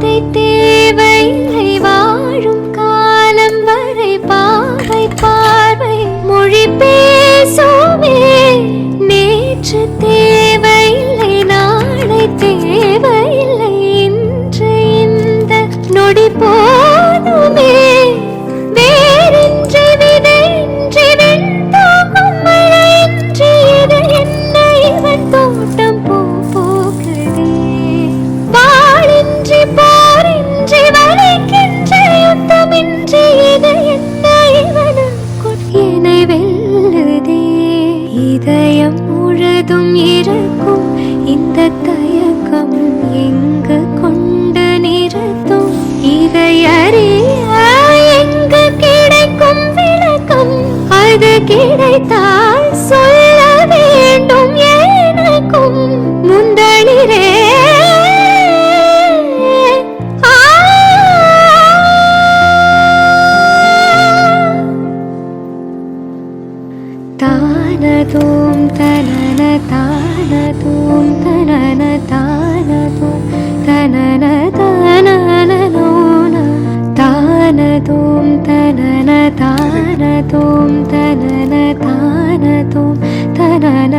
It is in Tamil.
வார்த்தை தேவையில்லை வாழும் காலம் வரை பாவை பார்வை மொழி பேசுமே நேற்று தேவையில்லை நாளை தேவையில்லை இன்று இந்த நொடி போதுமே வேறின்றி விதையின்றி வெண்தோகம் மழையின்றி இது என்ன இவன் தோட்டம் பூ பூக்குதே வாளின்றி போரின்றி வளைக்கின்ற யுத்தமின்றி இது என்ன இவனுக்குள் என்னை வெல்லுதே இதயம் முழுதும் இருக்கும் இந்த தயக்கம் எங்கு கொண்டு நிறுத்தும் இதை அறிய எங்கு கிடைக்கும் விளக்கம் அது கிடைத்தால் சொல்ல வேண்டும் எனக்கும் முந்தளிரே தானதோம் தனன தானதோம் தனன தானதோம் தனன தனனோன தானதோம் தனன தானதோம் தனன தானதோம் தனன